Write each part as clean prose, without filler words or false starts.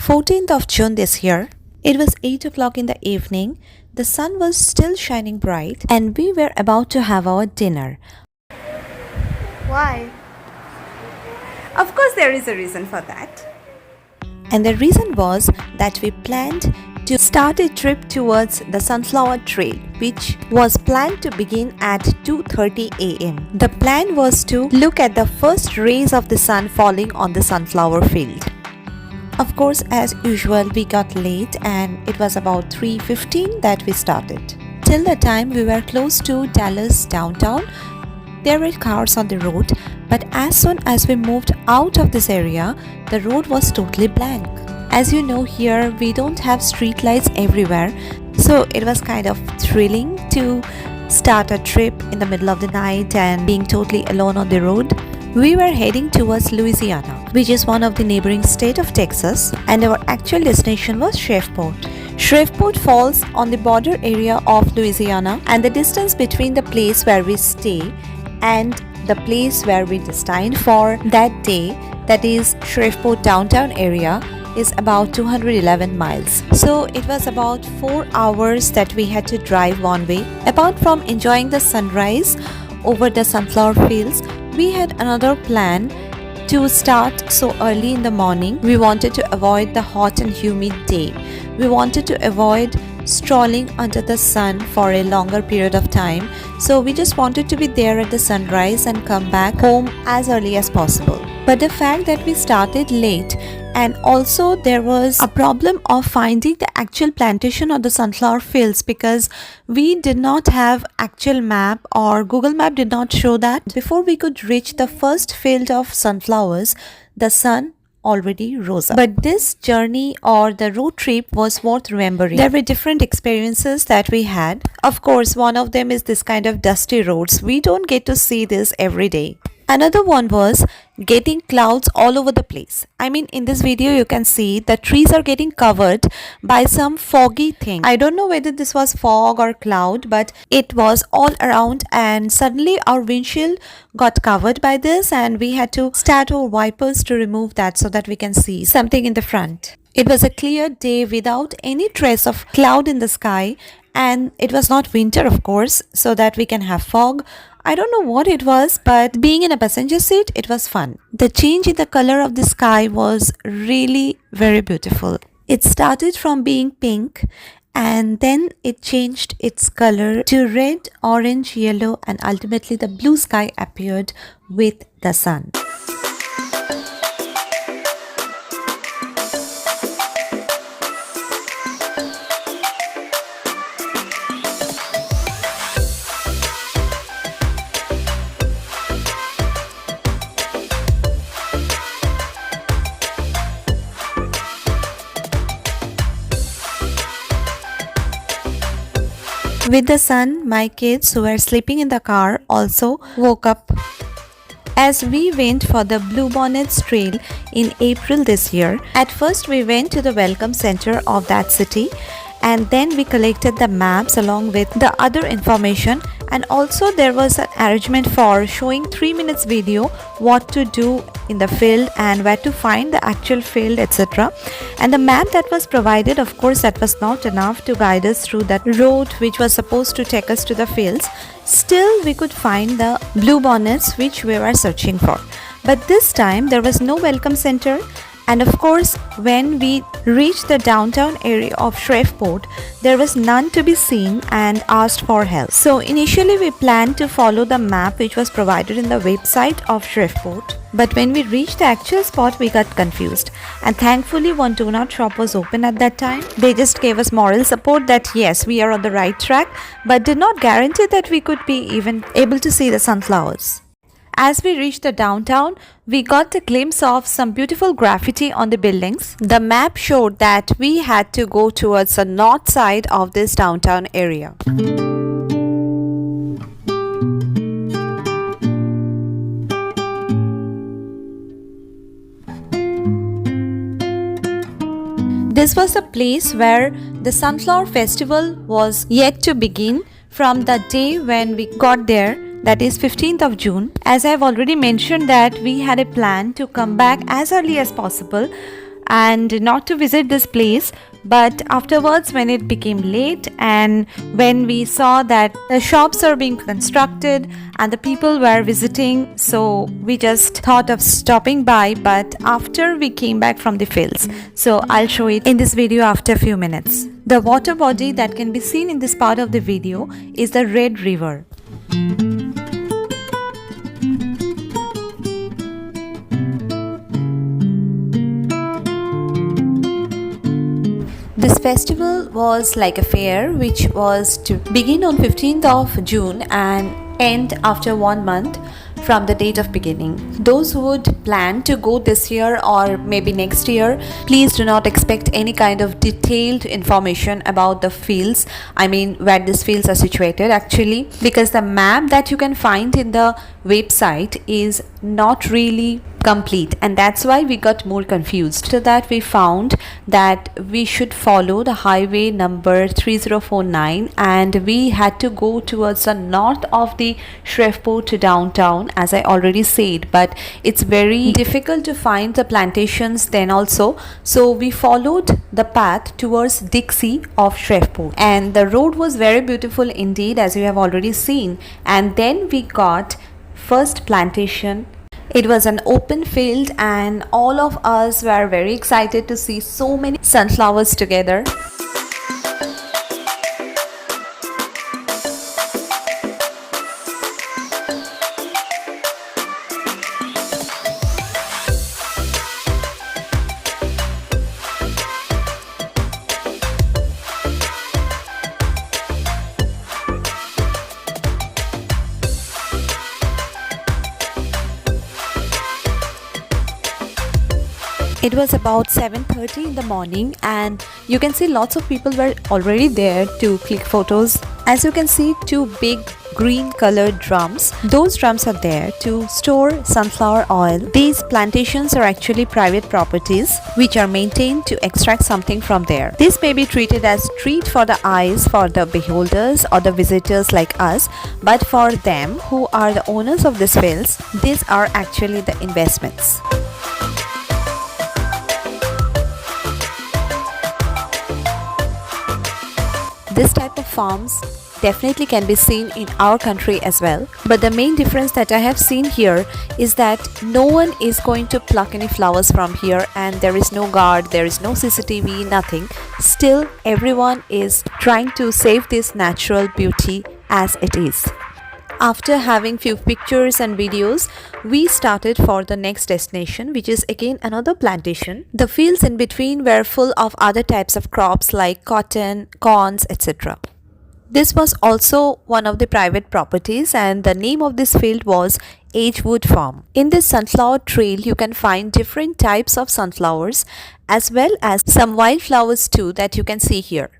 14th of June this year. It was 8 o'clock in the evening. The sun was still shining bright and we were about to have our dinner. Why? Of course, there is a reason for that. And the reason was that we planned to start a trip towards the Sunflower Trail, which was planned to begin at 2:30 a.m. The plan was to look at the first rays of the sun falling on the sunflower field. Of course, as usual, we got late and it was about 3:15 that we started. Till the time we were close to Dallas downtown, there were cars on the road, but as soon as we moved out of this area, the road was totally blank. As you know, here we don't have street lights everywhere, so it was kind of thrilling to start a trip in the middle of the night and being totally alone on the road. We were heading towards Louisiana, which is one of the neighboring states of Texas, and our actual destination was Shreveport. Shreveport falls on the border area of Louisiana, and the distance between the place where we stay and the place where we destined for that day, that is Shreveport downtown area, is about 211 miles. So it was about 4 hours that we had to drive one way. Apart from enjoying the sunrise over the sunflower fields, we had another plan to start so early in the morning. We wanted to avoid the hot and humid day. We wanted to avoid strolling under the sun for a longer period of time. So we just wanted to be there at the sunrise and come back home as early as possible. But the fact that we started late, and also there was a problem of finding the actual plantation of the sunflower fields because we did not have actual map, or Google Map did not show that. Before we could reach the first field of sunflowers, the sun already rose up. But this journey or the road trip was worth remembering. There were different experiences that we had. Of course, one of them is this kind of dusty roads. We don't get to see this every day. Another one was getting clouds all over the place. I mean, in this video you can see the trees are getting covered by some foggy thing. I don't know whether this was fog or cloud, but it was all around, and suddenly our windshield got covered by this and we had to start our wipers to remove that so that we can see something in the front. It was a clear day without any trace of cloud in the sky, and it was not winter, of course, so that we can have fog. I don't know what it was, but being in a passenger seat, it was fun. The change in the color of the sky was really very beautiful. It started from being pink and then it changed its color to red, orange, yellow, and ultimately the blue sky appeared with the sun. With the sun, my kids who were sleeping in the car also woke up. As we went for the Bluebonnets Trail in April this year, at first we went to the welcome center of that city, and then we collected the maps along with the other information, and also there was an arrangement for showing 3 minutes video what to do in the field and where to find the actual field, etc. And the map that was provided, of course, that was not enough to guide us through that road which was supposed to take us to the fields. Still, we could find the bluebonnets which we were searching for. But this time there was no welcome center. And of course, when we reached the downtown area of Shreveport, there was none to be seen and asked for help. So initially we planned to follow the map which was provided in the website of Shreveport. But when we reached the actual spot, we got confused. And thankfully, one donut shop was open at that time. They just gave us moral support that yes, we are on the right track, but did not guarantee that we could be even able to see the sunflowers. As we reached the downtown, we got a glimpse of some beautiful graffiti on the buildings. The map showed that we had to go towards the north side of this downtown area. This was a place where the Sunflower Festival was yet to begin from the day when we got there, that is 15th of June. As I have already mentioned that we had a plan to come back as early as possible and not to visit this place. But afterwards, when it became late and when we saw that the shops are being constructed and the people were visiting, so we just thought of stopping by. But after we came back from the fields, so I'll show it in this video after a few minutes. The water body that can be seen in this part of the video is the Red River. This festival was like a fair which was to begin on 15th of June and end after 1 month from the date of beginning. Those who would plan to go this year or maybe next year, please do not expect any kind of detailed information about the fields. I mean where these fields are situated actually, because the map that you can find in the website is not really complete, and that's why we got more confused. So that we found that we should follow the highway number 3049 and we had to go towards the north of the Shreveport to downtown, as I already said, but it's very difficult to find the plantations then also. So we followed the path towards Dixie of Shreveport and the road was very beautiful indeed, as you have already seen. And then we got first plantation. It was an open field and all of us were very excited to see so many sunflowers together. It was about 7:30 in the morning and you can see lots of people were already there to click photos. As you can see, 2 big green colored drums. Those drums are there to store sunflower oil. These plantations are actually private properties which are maintained to extract something from there. This may be treated as treat for the eyes for the beholders or the visitors like us, but for them who are the owners of these fields, these are actually the investments. This type of farms definitely can be seen in our country as well. But the main difference that I have seen here is that no one is going to pluck any flowers from here and there is no guard, there is no CCTV, nothing. Still, everyone is trying to save this natural beauty as it is. After having few pictures and videos, we started for the next destination, which is again another plantation. The fields in between were full of other types of crops like cotton, corns, etc. This was also one of the private properties and the name of this field was Edgewood Farm. In this sunflower trail, you can find different types of sunflowers as well as some wildflowers too that you can see here.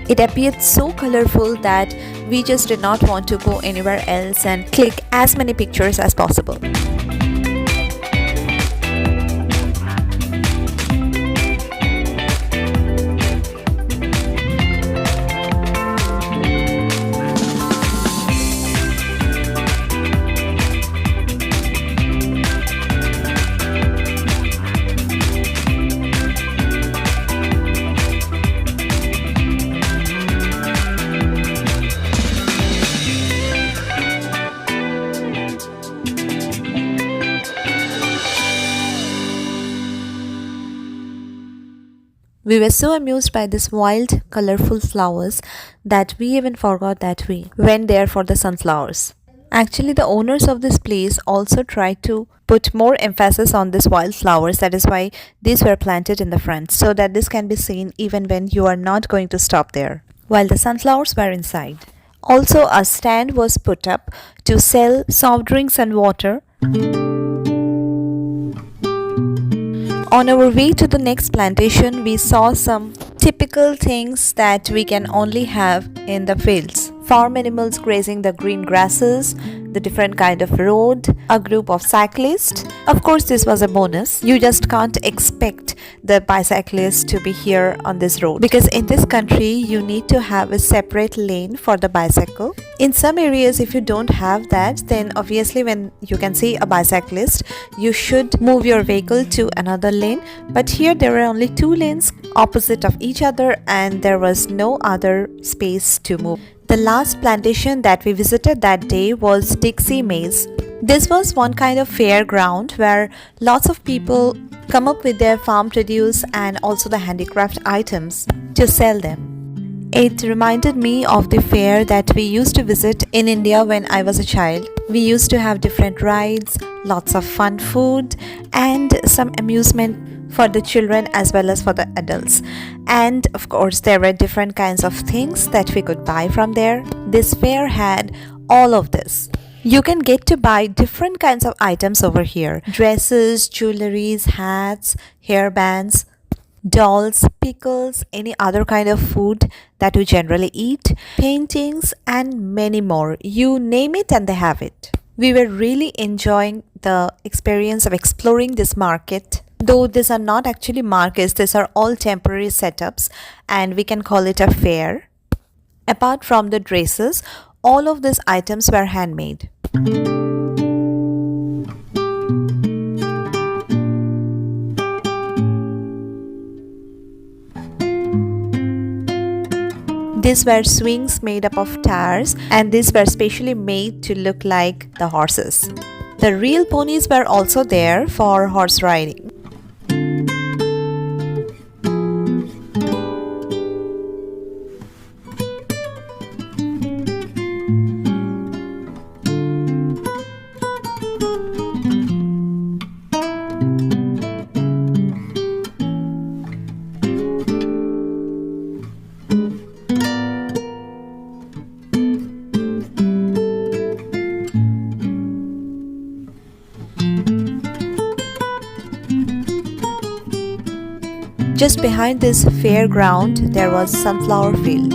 It appeared so colorful that we just did not want to go anywhere else and click as many pictures as possible. We were so amused by these wild, colorful flowers that we even forgot that we went there for the sunflowers. Actually, the owners of this place also tried to put more emphasis on these wildflowers. That is why these were planted in the front, so that this can be seen even when you are not going to stop there, while the sunflowers were inside. Also, a stand was put up to sell soft drinks and water. On our way to the next plantation, we saw some typical things that we can only have in the fields. Farm animals grazing the green grasses, the different kind of road, a group of cyclists. Of course, this was a bonus. You just can't expect the bicyclists to be here on this road, because in this country you need to have a separate lane for the bicycle. In some areas, if you don't have that, then obviously when you can see a bicyclist, you should move your vehicle to another lane. But here there were only two lanes opposite of each other, and there was no other space to move. The last plantation that we visited that day was Dixie Maze. This was one kind of fairground where lots of people come up with their farm produce and also the handicraft items to sell them. It reminded me of the fair that we used to visit in India when I was a child. We used to have different rides, lots of fun food, and some amusement for the children as well as for the adults. And of course, there were different kinds of things that we could buy from there. This fair had all of this. You can get to buy different kinds of items over here: dresses, jewelries, hats, hairbands, dolls, pickles, any other kind of food that we generally eat, paintings, and many more. You name it and they have it. We were really enjoying the experience of exploring this market. Though these are not actually markets, these are all temporary setups, and we can call it a fair. Apart from the dresses, all of these items were handmade. These were swings made up of tires, and these were specially made to look like the horses. The real ponies were also there for horse riding. Just behind this fairground, there was sunflower field.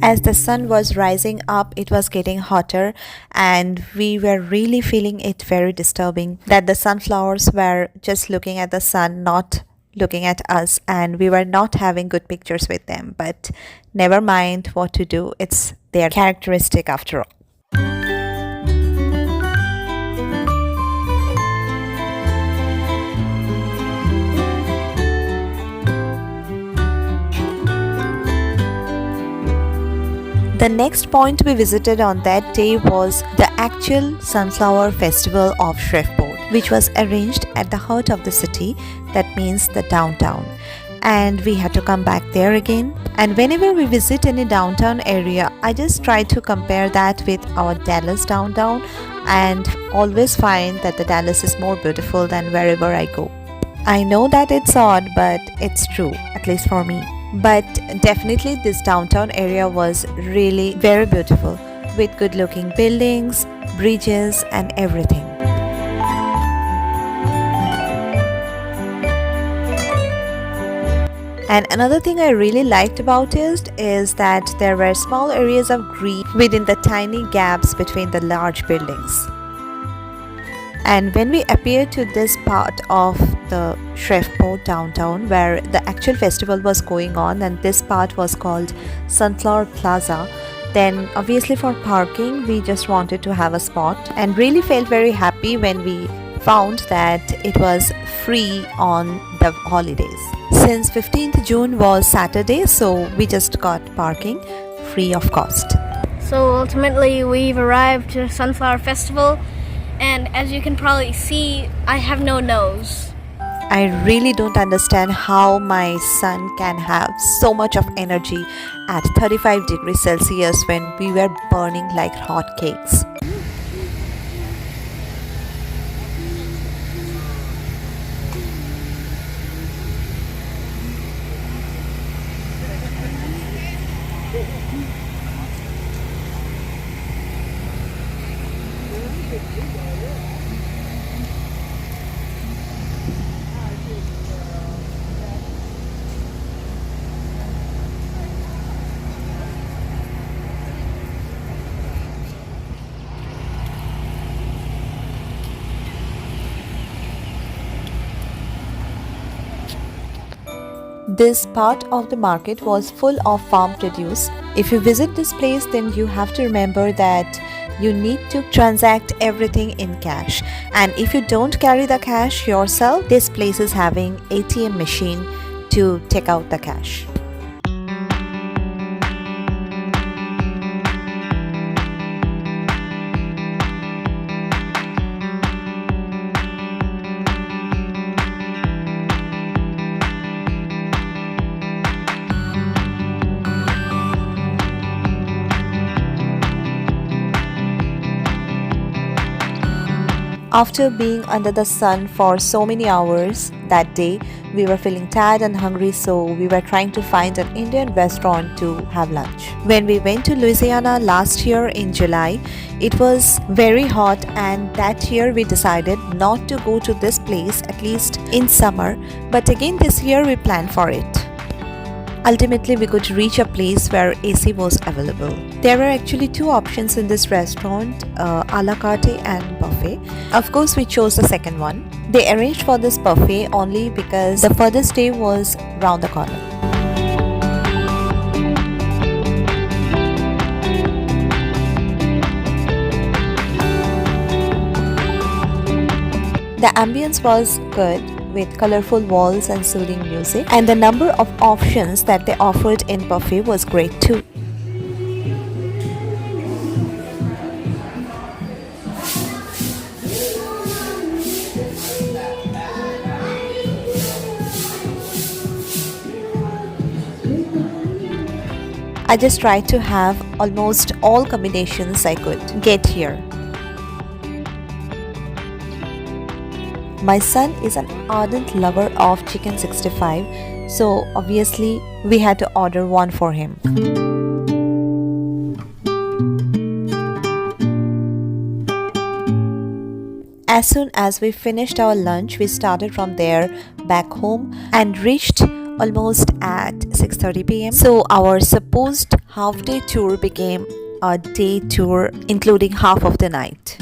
As the sun was rising up, it was getting hotter, and we were really feeling it very disturbing that the sunflowers were just looking at the sun, not looking at us, and we were not having good pictures with them. But never mind what to do, it's their characteristic after all. The next point we visited on that day was the actual Sunflower Festival of Shreveport, which was arranged at the heart of the city, that means the downtown. And we had to come back there again. And whenever we visit any downtown area, I just try to compare that with our Dallas downtown, and always find that the Dallas is more beautiful than wherever I go. I know that it's odd, but it's true, at least for me. But definitely this downtown area was really very beautiful, with good looking buildings, bridges, and everything. And another thing I really liked about it is that there were small areas of green within the tiny gaps between the large buildings. And when we appeared to this part of the Shreveport downtown where the actual festival was going on, and this part was called Sunflower Plaza, then obviously for parking we just wanted to have a spot, and really felt very happy when we found that it was free on the holidays. Since 15th June was Saturday, so we just got parking free of cost. So ultimately we've arrived to Sunflower Festival, and as you can probably see, I have no nose. I really don't understand how my son can have so much of energy at 35 degrees Celsius when we were burning like hot cakes. This part of the market was full of farm produce. If you visit this place, then you have to remember that you need to transact everything in cash. And if you don't carry the cash yourself, this place is having ATM machine to take out the cash. After being under the sun for so many hours that day, we were feeling tired and hungry, so we were trying to find an Indian restaurant to have lunch. When we went to Louisiana last year in July, it was very hot, and that year we decided not to go to this place, at least in summer, but again this year we planned for it. Ultimately, we could reach a place where AC was available. There were actually two options in this restaurant, a la carte and buffet. Of course, we chose the second one. They arranged for this buffet only because the furthest day was round the corner. The ambience was good, with colorful walls and soothing music, and the number of options that they offered in buffet was great too. I just tried to have almost all combinations I could get here. My son is an ardent lover of chicken 65, so obviously we had to order one for him. As soon as we finished our lunch, we started from there back home and reached almost at 6:30 p.m. So our supposed half-day tour became a day tour including half of the night.